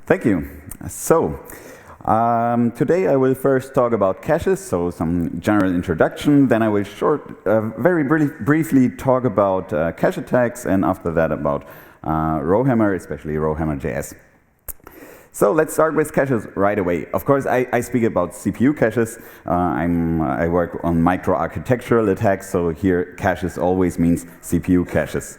Thank you. So, today I will first talk about caches, so some general introduction. Then I will very briefly talk about cache attacks, and after that about Rowhammer, especially Rowhammer.js. So let's start with caches right away. Of course, I speak about CPU caches. I work on microarchitectural attacks, so here caches always means CPU caches.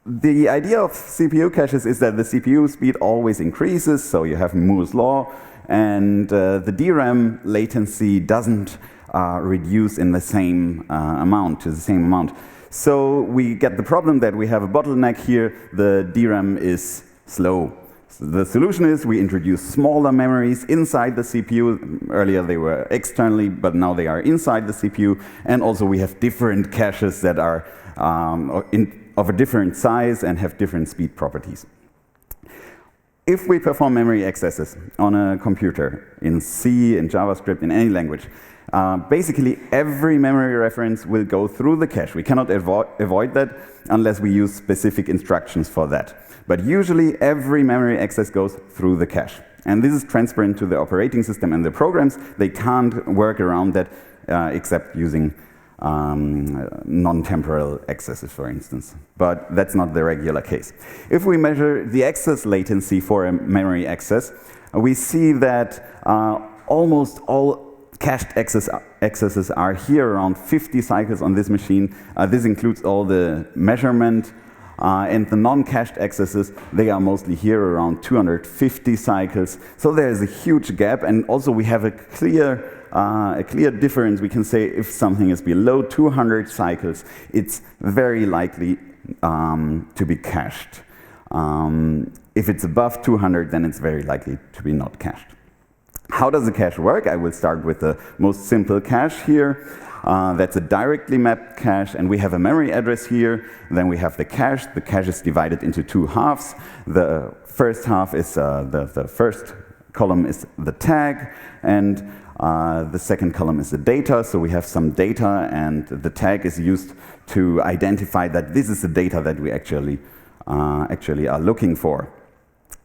The idea of CPU caches is that the CPU speed always increases, so you have Moore's law, and the DRAM latency doesn't reduce in the same amount, to the same amount. So we get the problem that we have a bottleneck here, the DRAM is slow. So the solution is we introduce smaller memories inside the CPU. Earlier they were externally, but now they are inside the CPU, and also we have different caches that are of a different size and have different speed properties. If we perform memory accesses on a computer in C, in JavaScript, in any language, basically every memory reference will go through the cache. We cannot avoid that unless we use specific instructions for that. But usually every memory access goes through the cache. And this is transparent to the operating system and the programs. They can't work around that except using non-temporal accesses, for instance. But that's not the regular case. If we measure the access latency for a memory access, we see that almost all cached accesses are here around 50 cycles on this machine. This includes all the measurement and the non-cached accesses. They are mostly here around 250 cycles. So there is a huge gap, and also we have a clear difference. We can say if something is below 200 cycles, it's very likely to be cached. If it's above 200, then it's very likely to be not cached. How does a cache work? I will start with the most simple cache here. That's a directly mapped cache, and we have a memory address here. Then we have the cache. The cache is divided into two halves. The first half is the first column is the tag, and the second column is the data. So we have some data, and the tag is used to identify that this is the data that we actually are looking for.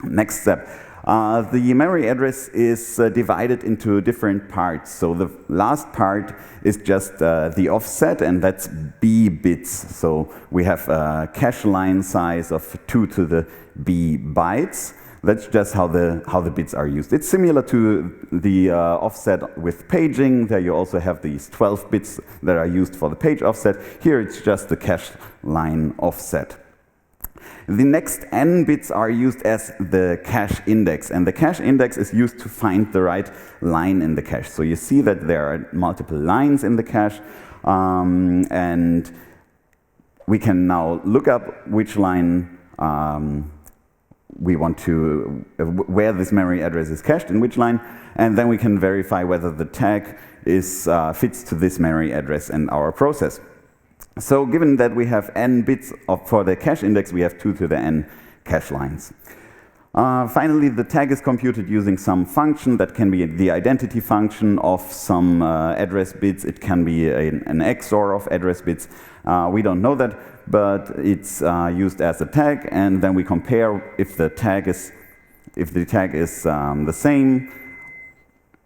Next step. The memory address is divided into different parts. So the last part is just the offset, and that's B bits. So we have a cache line size of 2 to the B bytes. That's just how the bits are used. It's similar to the offset with paging. There you also have these 12 bits that are used for the page offset. Here it's just the cache line offset. The next n bits are used as the cache index, and the cache index is used to find the right line in the cache. So you see that there are multiple lines in the cache, and we can now look up which line we want to, where this memory address is cached, in which line, and then we can verify whether the tag fits to this memory address in our process. So given that we have n bits for the cache index, we have 2 to the n cache lines. Finally, the tag is computed using some function that can be the identity function of some address bits. It can be an XOR of address bits. We don't know that, but it's used as a tag, and then we compare if the tag is the same,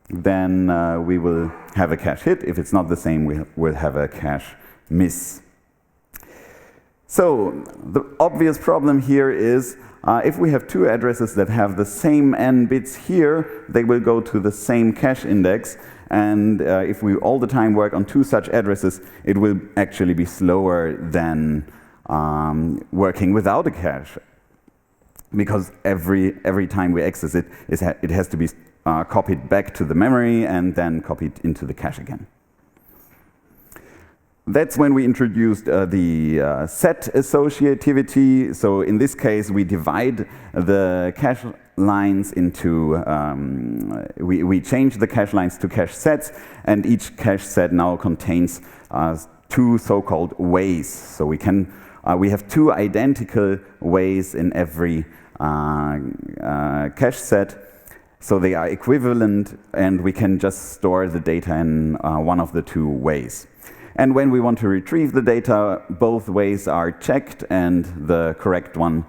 then we will have a cache hit. If it's not the same, we will have a cache miss. So the obvious problem here is if we have two addresses that have the same n bits here, they will go to the same cache index, and if we all the time work on two such addresses, it will actually be slower than working without a cache, because every time we access it, it has to be copied back to the memory and then copied into the cache again. That's when we introduced the set associativity. So in this case, we divide the cache lines into, we change the cache lines to cache sets, and each cache set now contains two so-called ways. So we have two identical ways in every cache set. So they are equivalent, and we can just store the data in one of the two ways. And when we want to retrieve the data, both ways are checked, and the correct one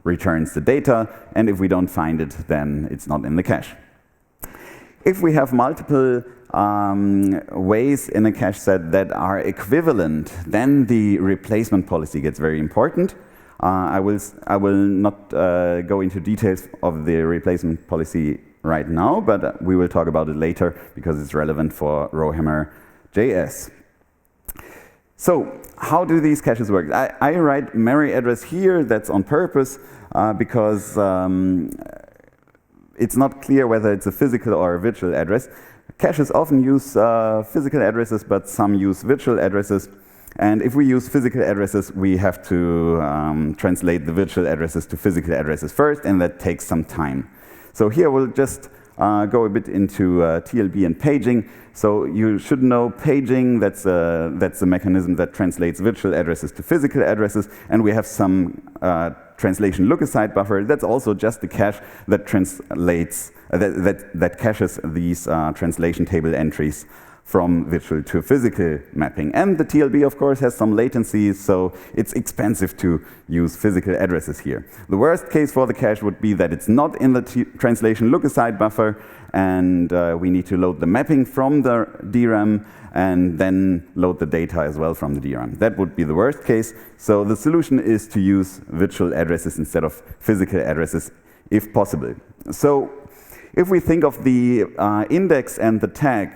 returns the data, and if we don't find it, then it's not in the cache. If we have multiple ways in a cache set that are equivalent, then the replacement policy gets very important. I will not go into details of the replacement policy right now, but we will talk about it later because it's relevant for Rowhammer JS. So how do these caches work? I write memory address here. That's on purpose because it's not clear whether it's a physical or a virtual address. Caches often use physical addresses, but some use virtual addresses. And if we use physical addresses, we have to translate the virtual addresses to physical addresses first, and that takes some time. So here we'll just go a bit into TLB and paging. So you should know paging, that's a mechanism that translates virtual addresses to physical addresses, and we have some translation look-aside buffer. That's also just the cache that translates, that caches these translation table entries from virtual to physical mapping. And the TLB, of course, has some latency, so it's expensive to use physical addresses here. The worst case for the cache would be that it's not in the translation look-aside buffer, and we need to load the mapping from the DRAM and then load the data as well from the DRAM. That would be the worst case. So the solution is to use virtual addresses instead of physical addresses if possible. So if we think of the index and the tag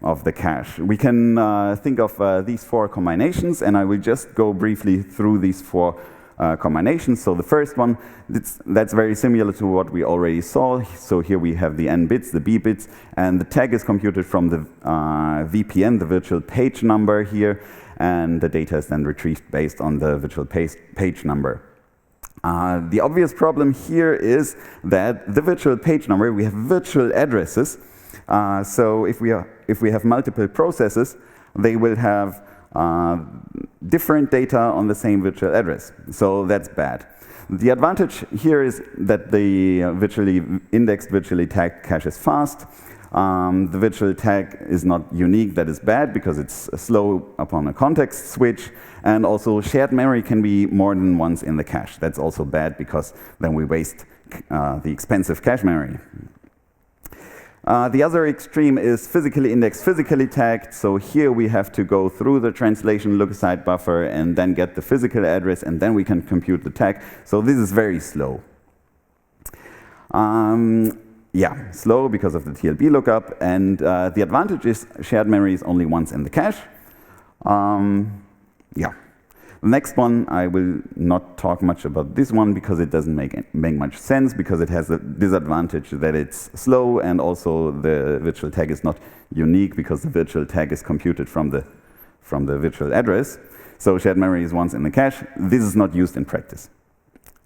of the cache, we can think of these four combinations, and I will just go briefly through these four combinations. So the first one, that's very similar to what we already saw. So here we have the N bits, the B bits, and the tag is computed from the VPN, the virtual page number here, and the data is then retrieved based on the virtual page number. The obvious problem here is that the virtual page number, we have virtual addresses. So if we have multiple processes, they will have different data on the same virtual address. So that's bad. The advantage here is that the virtually indexed, virtually tagged cache is fast. The virtual tag is not unique. That is bad because it's slow upon a context switch. And also shared memory can be more than once in the cache. That's also bad because then we waste the expensive cache memory. The other extreme is physically indexed, physically tagged. So here we have to go through the translation look-aside buffer and then get the physical address, and then we can compute the tag. So this is very slow. Yeah, slow because of the TLB lookup. And the advantage is shared memory is only once in the cache. Yeah. The next one, I will not talk much about this one because it doesn't make much sense, because it has a disadvantage that it's slow, and also the virtual tag is not unique because the virtual tag is computed from the virtual address. So shared memory is once in the cache. This is not used in practice.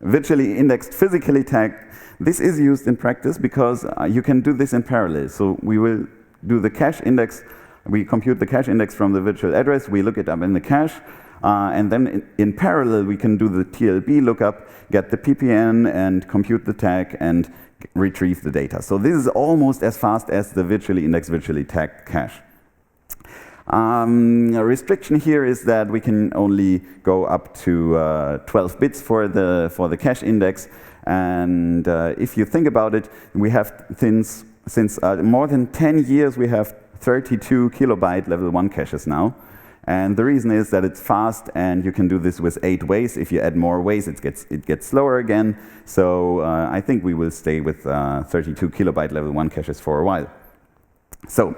Virtually indexed, physically tagged, this is used in practice because you can do this in parallel. So we will do the cache index, we compute the cache index from the virtual address, we look it up in the cache, and then in parallel, we can do the TLB lookup, get the PPN, and compute the tag, and retrieve the data. So this is almost as fast as the virtually indexed, virtually tagged cache. A restriction here is that we can only go up to 12 bits for the cache index. And if you think about it, we have since more than 10 years, we have 32 kilobyte level 1 caches now. And the reason is that it's fast, and you can do this with 8 ways. If you add more ways, it gets slower again. So I think we will stay with 32 kilobyte level 1 caches for a while. So,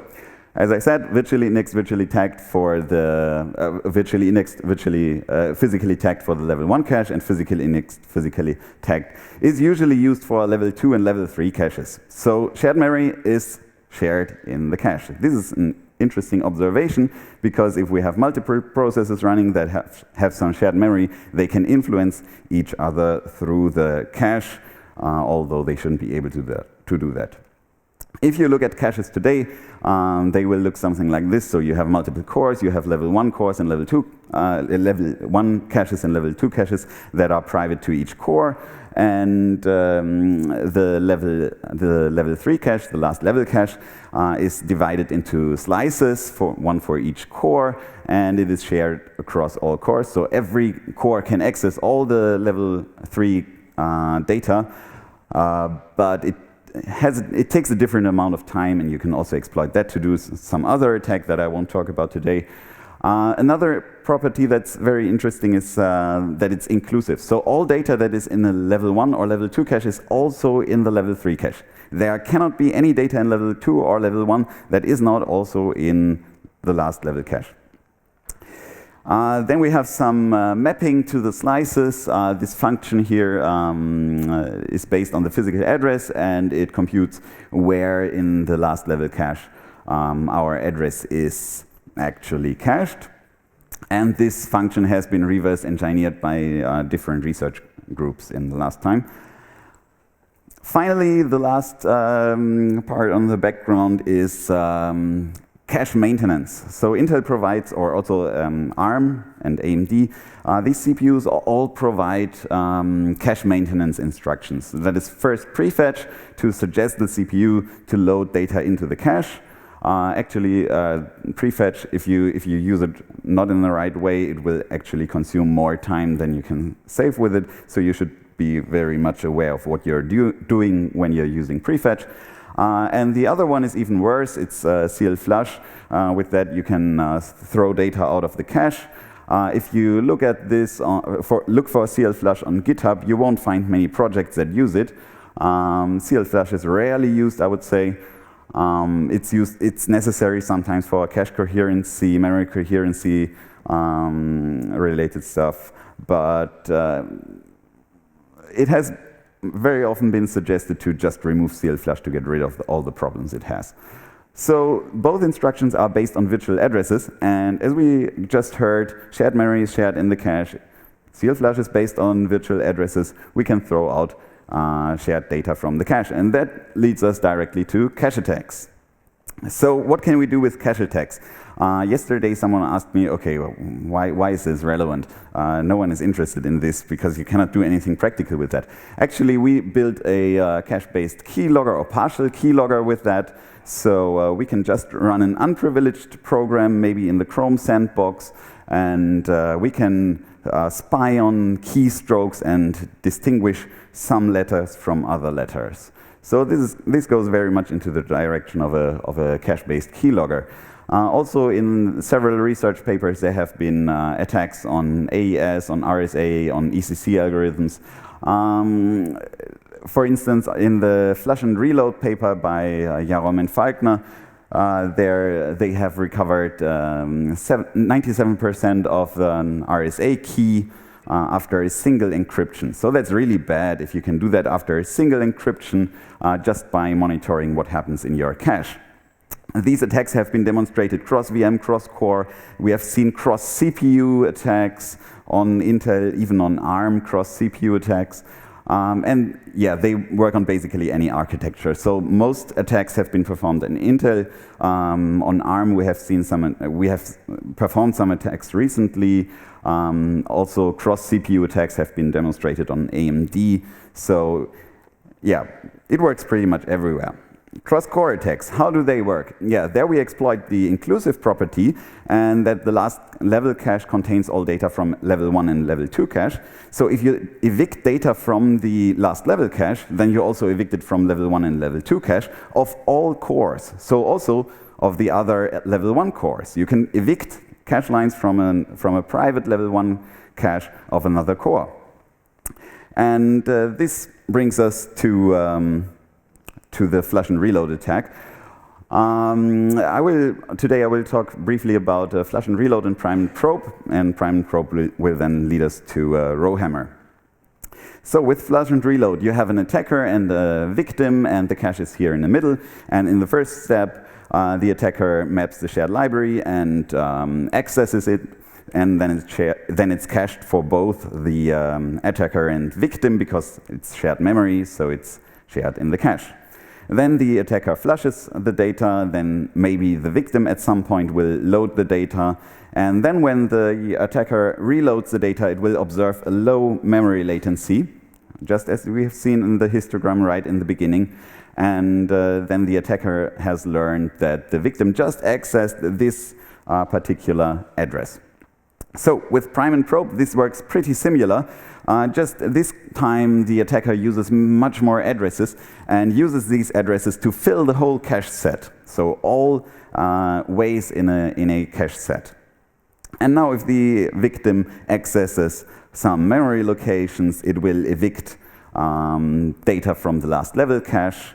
as I said, virtually indexed, virtually tagged for the virtually indexed, virtually physically tagged for the level 1 cache, and physically indexed, physically tagged is usually used for level 2 and level 3 caches. So shared memory is shared in the cache. This is an interesting observation, because if we have multiple processes running that have some shared memory, they can influence each other through the cache, although they shouldn't be able to do that. If you look at caches today, they will look something like this. So you have multiple cores, you have level 1 cores and level 1 caches and level 2 caches that are private to each core. And the level 3 cache, the last level cache, is divided into slices, one for each core, and it is shared across all cores. So every core can access all the level 3 data, but it takes a different amount of time, and you can also exploit that to do some other attack that I won't talk about today. Another property that's very interesting is that it's inclusive. So all data that is in a level 1 or level 2 cache is also in the level 3 cache. There cannot be any data in level 2 or level 1 that is not also in the last level cache. Then we have some mapping to the slices. This function here is based on the physical address, and it computes where in the last level cache our address is actually cached. And this function has been reverse engineered by different research groups in the last time. Finally, the last part on the background is cache maintenance. So Intel provides, or also ARM and AMD, these CPUs all provide cache maintenance instructions. That is first prefetch to suggest the CPU to load data into the cache. Actually, prefetch, if you use it not in the right way, it will actually consume more time than you can save with it. So you should be very much aware of what you're doing when you're using prefetch. And the other one is even worse. It's CL flush. With that, you can throw data out of the cache. If you look at this, look for CL flush on GitHub, you won't find many projects that use it. CL flush is rarely used, I would say. It's necessary sometimes for cache coherency, memory coherency related stuff, but it has very often been suggested to just remove CL flush to get rid of all the problems it has. So both instructions are based on virtual addresses, and as we just heard, shared memory is shared in the cache. CL flush is based on virtual addresses. We can throw out shared data from the cache, and that leads us directly to cache attacks. So what can we do with cache attacks? Yesterday someone asked me, okay, well, why is this relevant? No one is interested in this because you cannot do anything practical with that. Actually, we built a cache-based keylogger or partial keylogger with that. So we can just run an unprivileged program, maybe in the Chrome sandbox, and we can spy on keystrokes and distinguish some letters from other letters. So this goes very much into the direction of a cache-based keylogger. Also, in several research papers, there have been attacks on AES, on RSA, on ECC algorithms. For instance, in the flush and reload paper by Jarom and Falkner, they have recovered 97% of an RSA key after a single encryption. So that's really bad if you can do that after a single encryption just by monitoring what happens in your cache. These attacks have been demonstrated cross-VM, cross-core. We have seen cross-CPU attacks on Intel, even on ARM cross-CPU attacks. And yeah, they work on basically any architecture. So most attacks have been performed in Intel. On ARM, we have performed some attacks recently. Also, cross-CPU attacks have been demonstrated on AMD. So yeah, it works pretty much everywhere. Cross-core attacks, how do they work? Yeah, there we exploit the inclusive property, and that the last level cache contains all data from level 1 and level 2 cache. So if you evict data from the last level cache, then you also evict it from level 1 and level 2 cache of all cores. So also of the other level 1 cores. You can evict cache lines from a private level 1 cache of another core. And this brings us to the flush and reload attack. Today I will talk briefly about flush and reload and prime and probe will then lead us to Rowhammer. So with flush and reload, you have an attacker and a victim, and the cache is here in the middle. And in the first step, the attacker maps the shared library and accesses it, and then it's cached for both the attacker and victim because it's shared memory, so it's shared in the cache. Then the attacker flushes the data, then maybe the victim at some point will load the data, and then when the attacker reloads the data, it will observe a low memory latency, just as we have seen in the histogram right in the beginning. And then the attacker has learned that the victim just accessed this particular address. So with prime and probe, this works pretty similar. Just this time, the attacker uses much more addresses and uses these addresses to fill the whole cache set. So all ways in a cache set. And now if the victim accesses some memory locations, it will evict data from the last level cache,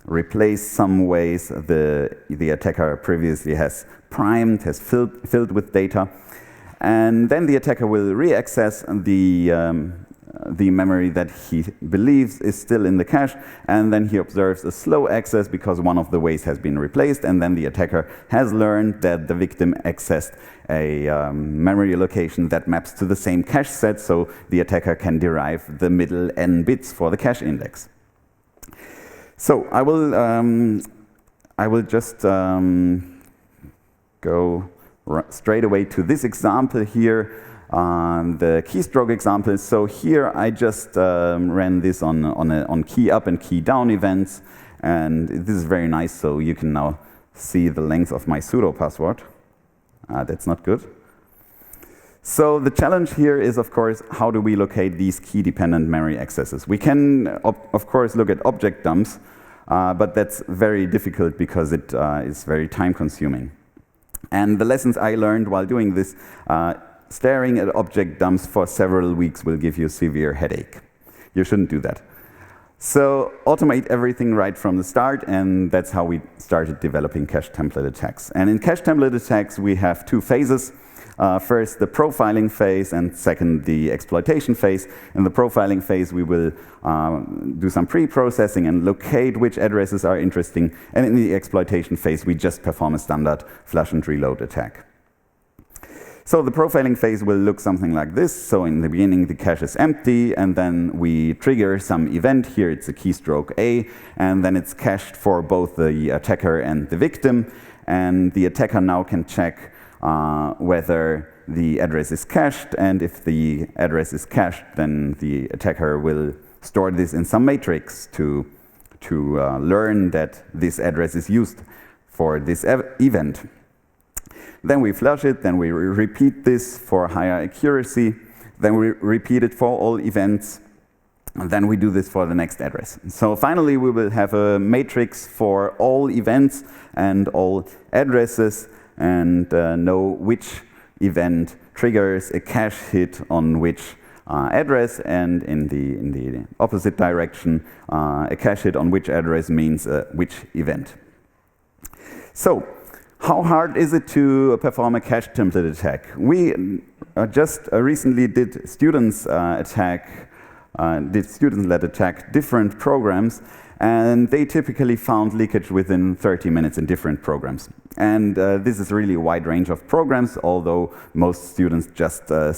replace some ways the attacker previously has primed, has filled with data. And then the attacker will re-access the memory that he believes is still in the cache, and then he observes a slow access because one of the ways has been replaced, and then the attacker has learned that the victim accessed a memory location that maps to the same cache set, so the attacker can derive the middle n bits for the cache index. So I will just go straight away to this example here, the keystroke example. So here I just ran this on key up and key down events, and this is very nice. So you can now see the length of my sudo password. That's not good. So the challenge here is, of course, how do we locate these key-dependent memory accesses? We can, of course, look at object dumps, but that's very difficult because it is very time-consuming. And the lessons I learned while doing this, staring at object dumps for several weeks will give you a severe headache. You shouldn't do that. So automate everything right from the start, and that's how we started developing cache template attacks. And in cache template attacks, we have two phases. First, the profiling phase, and second, the exploitation phase. In the profiling phase, we will do some pre-processing and locate which addresses are interesting. And in the exploitation phase, we just perform a standard flush and reload attack. So the profiling phase will look something like this. So in the beginning, the cache is empty, and then we trigger some event. Here it's a keystroke A, and then it's cached for both the attacker and the victim. And the attacker now can check whether the address is cached, and if the address is cached, then the attacker will store this in some matrix to learn that this address is used for this event. Then we flush it, then we repeat this for higher accuracy, then we repeat it for all events, and then we do this for the next address. So finally, we will have a matrix for all events and all addresses, and know which event triggers a cache hit on which address, and in the opposite direction, a cache hit on which address means which event. So, how hard is it to perform a cache template attack? We just recently did student-led attack different programs, and they typically found leakage within 30 minutes in different programs. And this is really a wide range of programs, although most students just kept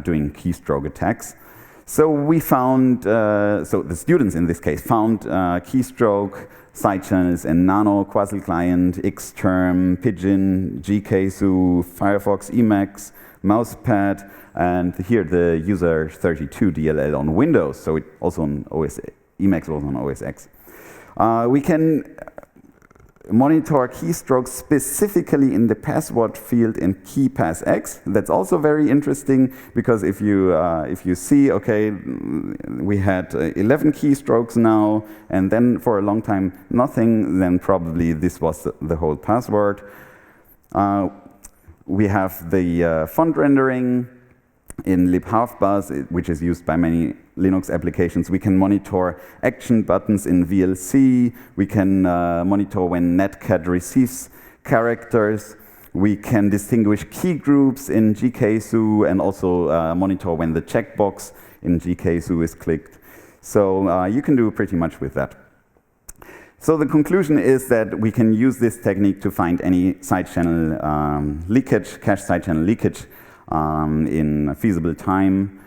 doing keystroke attacks. So we found, so the students in this case found keystroke, sidechannels, and nano, quasi-client, xterm, pidgin, gksu, Firefox Emacs, mousepad, and here the user 32 DLL on Windows, so it also on OS, Emacs was on OS X. We can monitor keystrokes specifically in the password field in keypassx. That's also very interesting, because if you see, okay, we had 11 keystrokes now, and then for a long time nothing, then probably this was the whole password. We have the font rendering in libhalfbars, which is used by many Linux applications. We can monitor action buttons in VLC. We can monitor when netcat receives characters. We can distinguish key groups in gksu, and also monitor when the checkbox in gksu is clicked. So you can do pretty much with that. So the conclusion is that we can use this technique to find any sidechannel leakage, cache sidechannel leakage, in feasible time.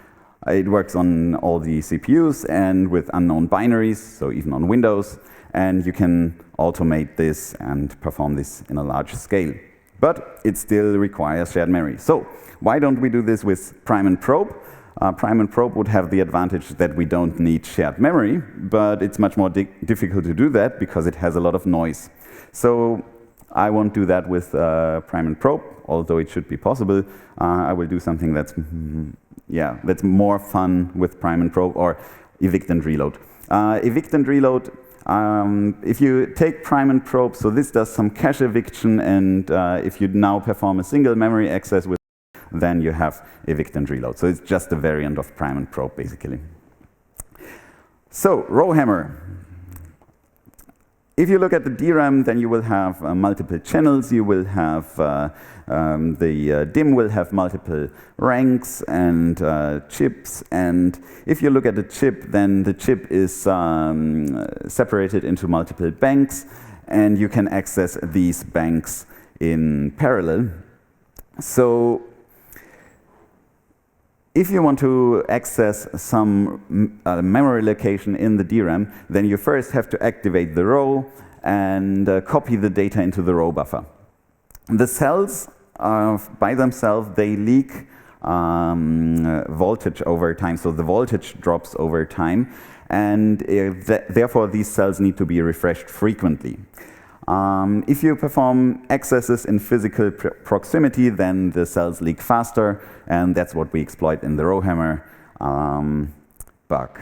It works on all the CPUs and with unknown binaries, so even on Windows, and you can automate this and perform this in a large scale. But it still requires shared memory. So why don't we do this with prime and probe? Prime and probe would have the advantage that we don't need shared memory, but it's much more difficult to do that because it has a lot of noise. So I won't do that with prime and probe, although it should be possible. I will do something that's, that's more fun with prime and probe, or evict and reload. Evict and reload, if you take prime and probe, so this does some cache eviction, and if you now perform a single memory access with, then you have evict and reload. So it's just a variant of prime and probe, basically. So, Rowhammer. If you look at the DRAM, then you will have multiple channels. You will have the DIMM will have multiple ranks and chips. And if you look at the chip, then the chip is separated into multiple banks, and you can access these banks in parallel. So if you want to access some memory location in the DRAM, then you first have to activate the row and copy the data into the row buffer. The cells, by themselves, they leak voltage over time, so the voltage drops over time, and therefore these cells need to be refreshed frequently. If you perform accesses in physical proximity, then the cells leak faster, and that's what we exploit in the Rowhammer bug.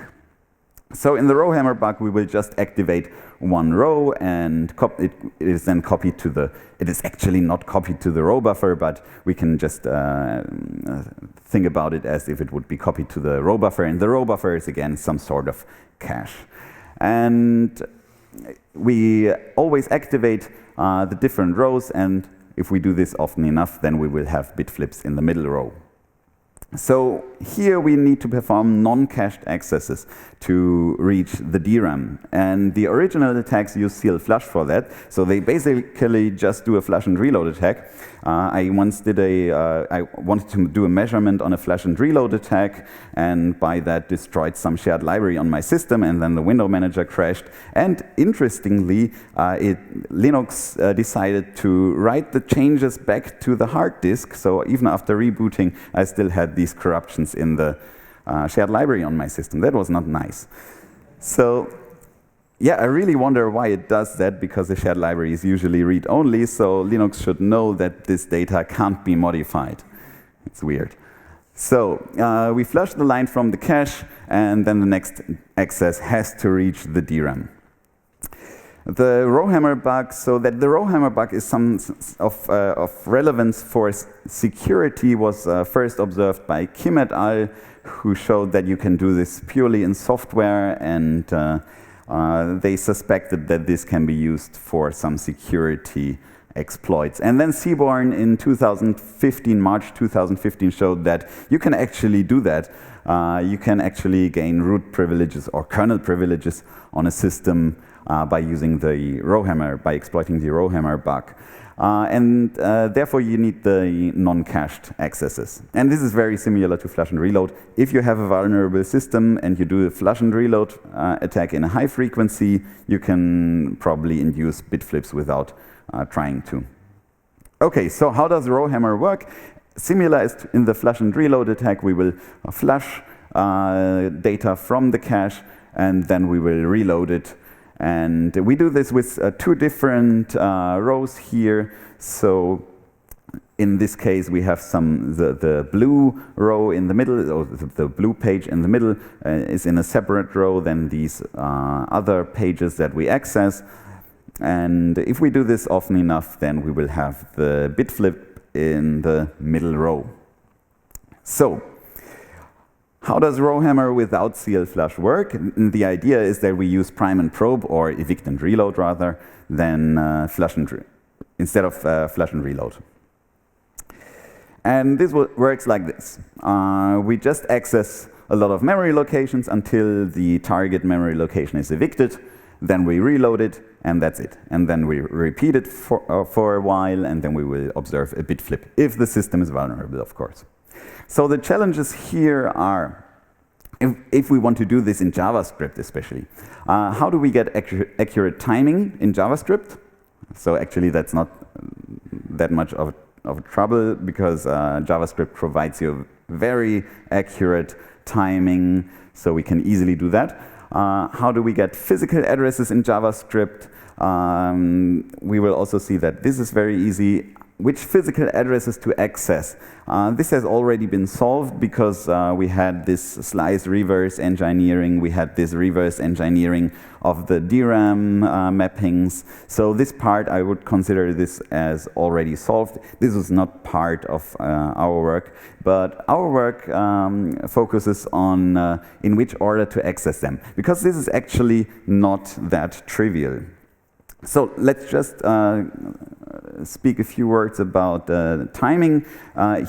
So in the Rowhammer bug, we will just activate one row, and it is then copied to the, it is actually not copied to the row buffer, but we can just think about it as if it would be copied to the row buffer, and the row buffer is again some sort of cache. And we always activate the different rows, and if we do this often enough, then we will have bit flips in the middle row. So here we need to perform non-cached accesses to reach the DRAM, and the original attacks use CL-flush for that. So they basically just do a flush and reload attack. I once did I wanted to do a measurement on a flush and reload attack, and by that destroyed some shared library on my system, and then the window manager crashed. And interestingly, Linux decided to write the changes back to the hard disk. So even after rebooting, I still had these corruptions in the shared library on my system. That was not nice. So yeah, I really wonder why it does that, because the shared library is usually read-only, so Linux should know that this data can't be modified. It's weird. So we flush the line from the cache, and then the next access has to reach the DRAM. The Rowhammer bug, so that the Rowhammer bug is some of relevance for security, was first observed by Kim et al., who showed that you can do this purely in software, and they suspected that this can be used for some security exploits. And then Seaborn in 2015, March 2015, showed that you can actually do that. You can actually gain root privileges or kernel privileges on a system by using the Rowhammer, by exploiting the Rowhammer bug. And therefore you need the non-cached accesses. And this is very similar to flush and reload. If you have a vulnerable system and you do a flush and reload attack in a high frequency, you can probably induce bit flips without trying to. Okay, so how does Rowhammer work? Similar as in the flush and reload attack, we will flush data from the cache, and then we will reload it. And we do this with two different rows here. So in this case, we have the blue row in the middle, or the blue page in the middle is in a separate row than these other pages that we access. And if we do this often enough, then we will have the bit flip in the middle row. So how does Rowhammer without CL-flush work? And the idea is that we use prime and probe, or evict and reload rather, than instead of flush and reload. And this works like this. We just access a lot of memory locations until the target memory location is evicted. Then we reload it, and that's it. And then we repeat it for a while, and then we will observe a bit flip, if the system is vulnerable, of course. So the challenges here are, if we want to do this in JavaScript especially, how do we get accurate timing in JavaScript? So actually that's not that much of trouble, because JavaScript provides you very accurate timing, so we can easily do that. How do we get physical addresses in JavaScript? We will also see that this is very easy. Which physical addresses to access? This has already been solved because we had this slice reverse engineering, we had this reverse engineering of the DRAM mappings. So this part, I would consider this as already solved. This was not part of our work, but our work focuses on in which order to access them, because this is actually not that trivial. So let's just speak a few words about timing.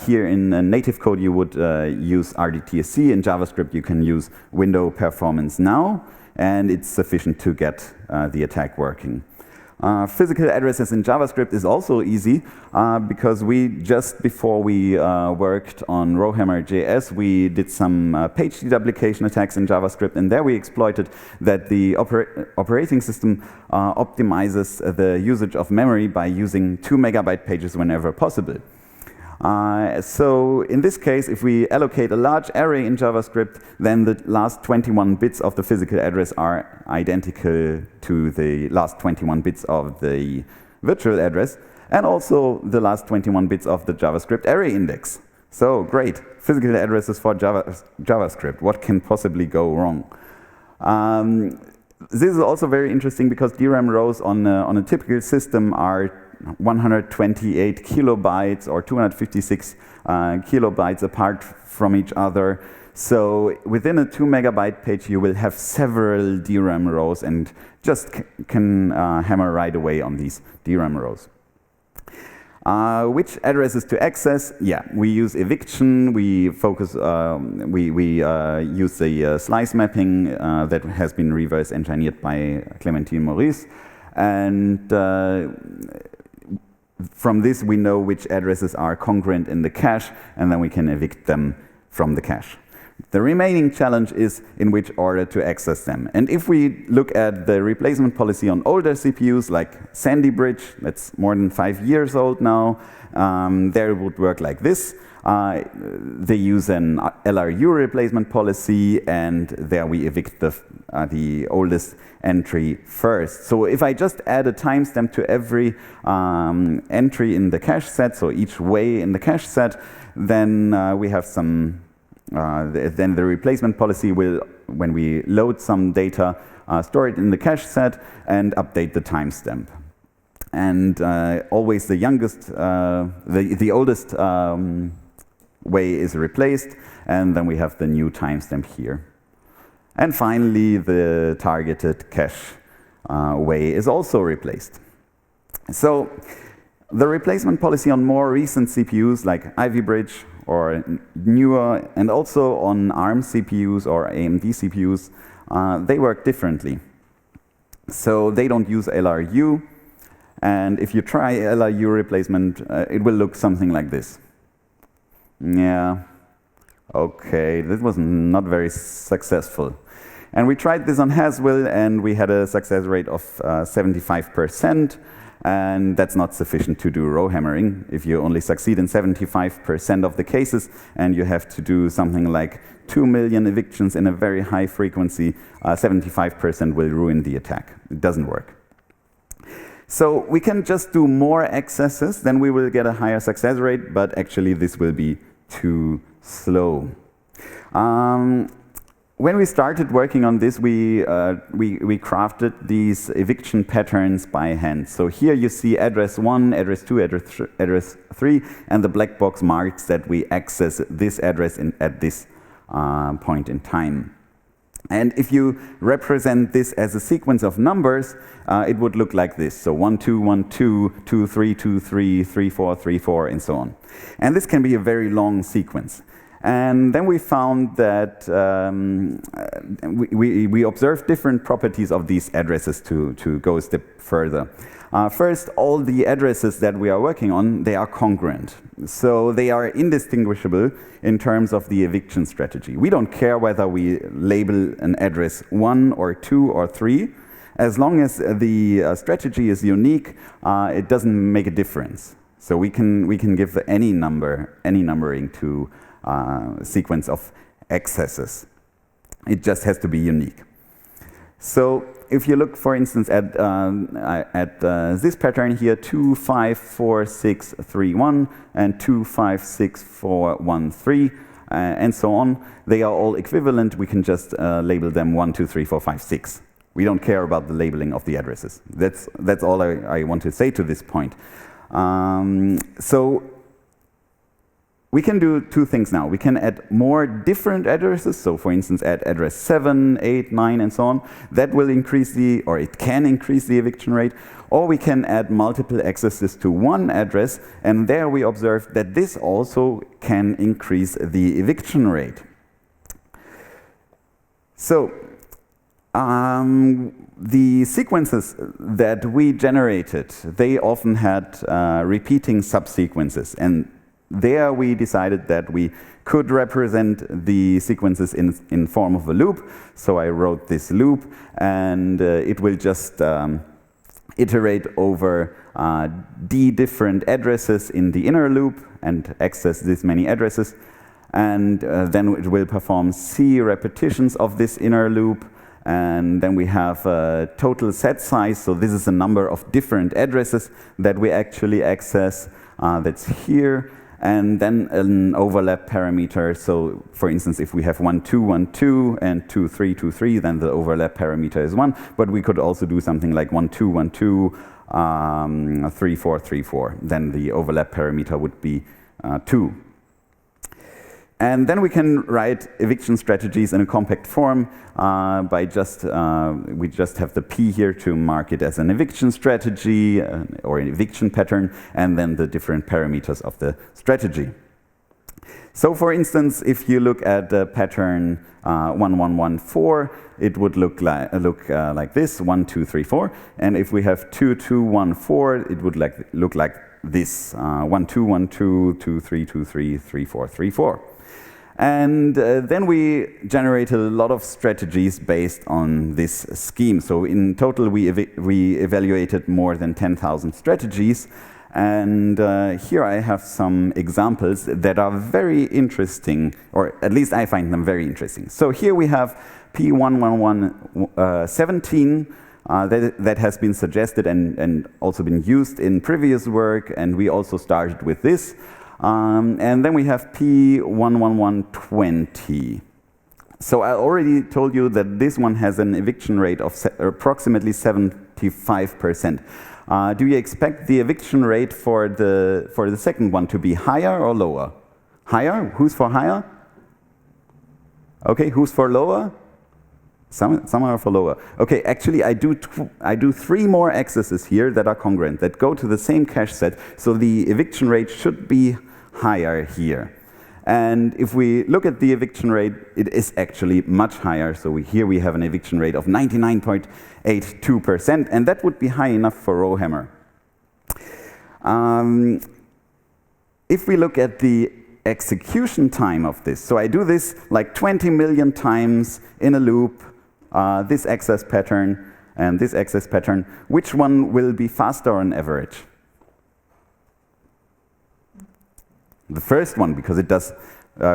Here in native code you would use RDTSC. In JavaScript you can use window performance now, and it's sufficient to get the attack working. Physical addresses in JavaScript is also easy because we just before we worked on Rowhammer JS, we did some page deduplication attacks in JavaScript, and there we exploited that the operating system optimizes the usage of memory by using 2 megabyte pages whenever possible. So in this case, if we allocate a large array in JavaScript, then the last 21 bits of the physical address are identical to the last 21 bits of the virtual address, and also the last 21 bits of the JavaScript array index. So great, physical addresses for JavaScript. What can possibly go wrong? This is also very interesting because DRAM rows on a typical system are 128 kilobytes or 256 kilobytes apart from each other. So within a 2 megabyte page you will have several DRAM rows and just can hammer right away on these DRAM rows. Which addresses to access? Yeah, we use eviction, we focus, we use the slice mapping that has been reverse engineered by Clémentine Maurice, and from this we know which addresses are congruent in the cache, and then we can evict them from the cache. The remaining challenge is in which order to access them. And if we look at the replacement policy on older CPUs like Sandy Bridge, that's more than 5 years old now, there it would work like this. They use an LRU replacement policy, and there we evict the oldest entry first. So if I just add a timestamp to every entry in the cache set, so each way in the cache set, then we have some, then the replacement policy will, when we load some data, store it in the cache set and update the timestamp. And always the youngest, the oldest way is replaced, and then we have the new timestamp here. And finally, the targeted cache way is also replaced. So the replacement policy on more recent CPUs like Ivy Bridge or newer, and also on ARM CPUs or AMD CPUs, they work differently. So they don't use LRU, and if you try LRU replacement, it will look something like this. Yeah, okay, this was not very successful. And we tried this on Haswell, and we had a success rate of 75%, and that's not sufficient to do row hammering. If you only succeed in 75% of the cases, and you have to do something like 2 million evictions in a very high frequency, 75% will ruin the attack. It doesn't work. So we can just do more accesses, then we will get a higher success rate, but actually this will be too slow. When we started working on this, we crafted these eviction patterns by hand. So here you see address 1, address 2, address 3, and the black box marks that we access this address at this point in time. And if you represent this as a sequence of numbers, it would look like this. So 1, 2, 1, 2, 2, 3, 2, 3, 3, 4, 3, 4, and so on. And this can be a very long sequence. And then we found that we observed different properties of these addresses to go a step further. First, all the addresses that we are working on, they are congruent. So they are indistinguishable in terms of the eviction strategy. We don't care whether we label an address 1 or 2 or 3. As long as the strategy is unique, it doesn't make a difference. So we can give any numbering to sequence of accesses. It just has to be unique. So if you look, for instance, at this pattern here, 2, 5, 4, 6, 3, 1, and 2, 5, 6, 4, 1, 3, and so on, they are all equivalent. We can just label them 1, 2, 3, 4, 5, 6. We don't care about the labeling of the addresses. That's all I want to say to this point. So we can do two things now. We can add more different addresses. So for instance, add address 7, 8, 9, and so on. That will increase or it can increase the eviction rate. Or we can add multiple accesses to one address. And there we observe that this also can increase the eviction rate. So the sequences that we generated, they often had repeating subsequences. And there we decided that we could represent the sequences in form of a loop. So I wrote this loop, and it will just iterate over d different addresses in the inner loop and access this many addresses. And then it will perform c repetitions of this inner loop. And then we have a total set size. So this is the number of different addresses that we actually access. That's here. And then an overlap parameter. So for instance, if we have 1, 2, 1, 2, and 2, 3, 2, 3, then the overlap parameter is 1. But we could also do something like 1, 2, 1, 2, 3, 4, 3, 4. Then the overlap parameter would be 2. And then we can write eviction strategies in a compact form by we just have the P here to mark it as an eviction strategy or an eviction pattern, and then the different parameters of the strategy. So for instance, if you look at the pattern 1114, it would look like this, 1, 2, 3, 4. And if we have 2, 2, 1, 4, it would look like this, 1, 2, 1, 2, 2, 3, 2, 3, 3, 4, 3, 4. And then we generated a lot of strategies based on this scheme. So in total, we evaluated more than 10,000 strategies. And here I have some examples that are very interesting, or at least I find them very interesting. So here we have P11117 that has been suggested and also been used in previous work, and we also started with this. And then we have P11120. So I already told you that this one has an eviction rate of approximately 75%. Do you expect the eviction rate for the second one to be higher or lower? Higher? Who's for higher? Okay, who's for lower? Some are for lower. Okay, actually I do 3 more accesses here that are congruent, that go to the same cache set, so the eviction rate should be higher here. And if we look at the eviction rate, it is actually much higher. So here we have an eviction rate of 99.82%, and that would be high enough for Rowhammer. If we look at the execution time of this, so I do this like 20 million times in a loop, this access pattern and this access pattern, which one will be faster on average? The first one, because it does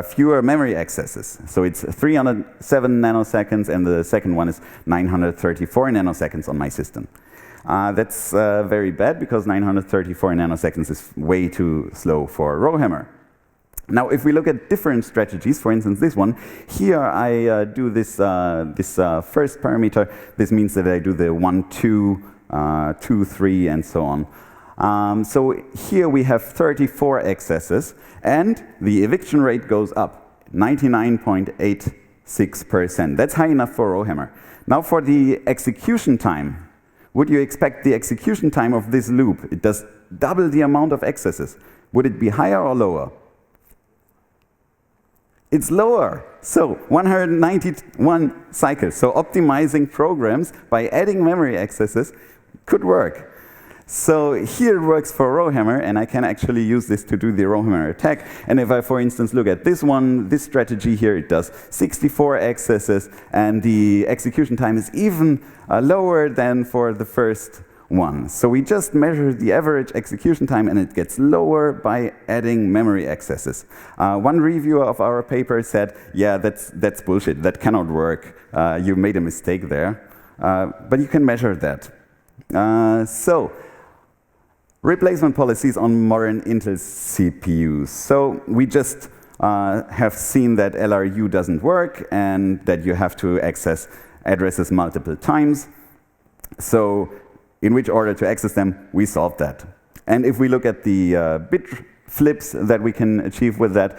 fewer memory accesses. So it's 307 nanoseconds, and the second one is 934 nanoseconds on my system. That's very bad, because 934 nanoseconds is way too slow for Rowhammer. Now, if we look at different strategies, for instance, this one, here I do this first parameter. This means that I do the 1, 2, 2, 3, and so on. So here we have 34 accesses, and the eviction rate goes up, 99.86%. That's high enough for Rowhammer. Now for the execution time, would you expect the execution time of this loop? It does double the amount of accesses. Would it be higher or lower? It's lower. So 191 cycles. So optimizing programs by adding memory accesses could work. So here it works for Rowhammer, and I can actually use this to do the Rowhammer attack. And if I, for instance, look at this one, this strategy here, it does 64 accesses, and the execution time is even lower than for the first one. So we just measure the average execution time, and it gets lower by adding memory accesses. One reviewer of our paper said, yeah, that's bullshit. That cannot work. You made a mistake there. but you can measure that. So, replacement policies on modern Intel CPUs. So we just have seen that LRU doesn't work and that you have to access addresses multiple times. So in which order to access them, we solved that. And if we look at the bit flips that we can achieve with that,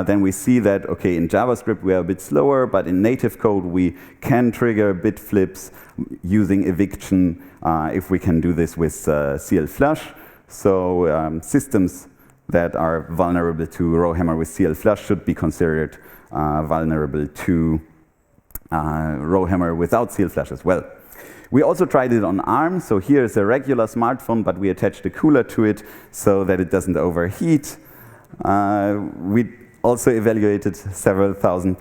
then we see that, okay, in JavaScript we are a bit slower, but in native code we can trigger bit flips using eviction if we can do this with CL flush. So systems that are vulnerable to Rowhammer with CL flush should be considered vulnerable to Rowhammer without CL flush as well. We also tried it on ARM, so here is a regular smartphone, but we attached a cooler to it so that it doesn't overheat. We also evaluated several thousand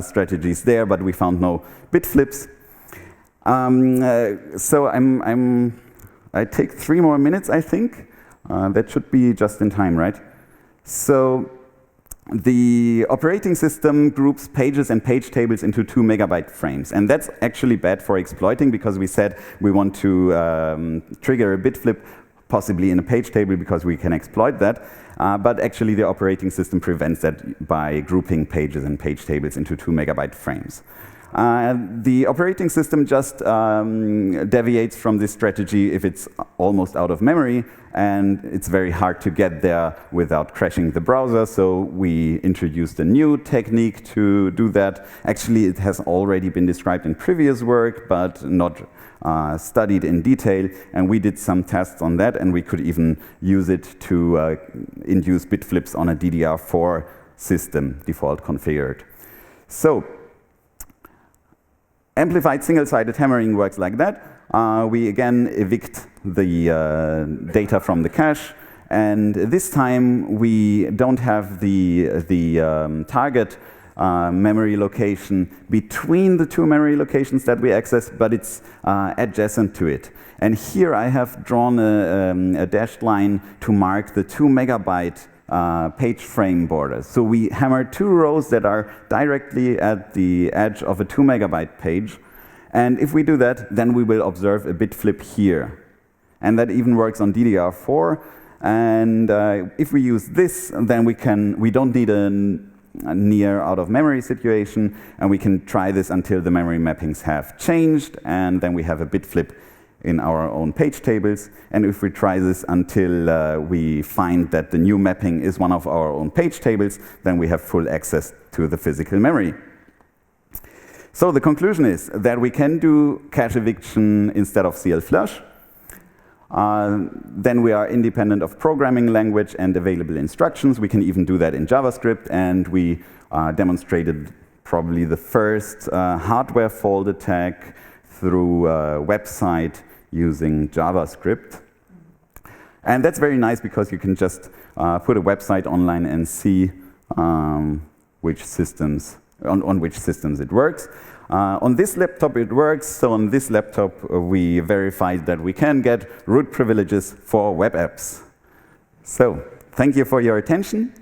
strategies there, but we found no bit flips. So I take 3 more minutes, I think. That should be just in time, right? So the operating system groups pages and page tables into 2 megabyte frames. And that's actually bad for exploiting, because we said we want to trigger a bit flip, possibly in a page table, because we can exploit that. But actually the operating system prevents that by grouping pages and page tables into 2 megabyte frames. The operating system just deviates from this strategy if it's almost out of memory, and it's very hard to get there without crashing the browser, so we introduced a new technique to do that. Actually, it has already been described in previous work, but not studied in detail, and we did some tests on that, and we could even use it to induce bit flips on a DDR4 system, default configured. So, amplified single-sided hammering works like that. We again evict the data from the cache, and this time we don't have the target memory location between the 2 memory locations that we access, but it's adjacent to it. And here I have drawn a dashed line to mark the 2 megabyte page frame border. So we hammer 2 rows that are directly at the edge of a 2 megabyte page. And if we do that, then we will observe a bit flip here. And that even works on DDR4. And if we use this, then we don't need a near out of memory situation, and we can try this until the memory mappings have changed, and then we have a bit flip in our own page tables. And if we try this until we find that the new mapping is one of our own page tables, then we have full access to the physical memory. So the conclusion is that we can do cache eviction instead of CL flush. Then we are independent of programming language and available instructions. We can even do that in JavaScript, and we demonstrated probably the first hardware fault attack through a website using JavaScript. And that's very nice, because you can just put a website online and see which systems, on which systems it works. On this laptop it works, so on this laptop we verified that we can get root privileges for web apps. So, thank you for your attention.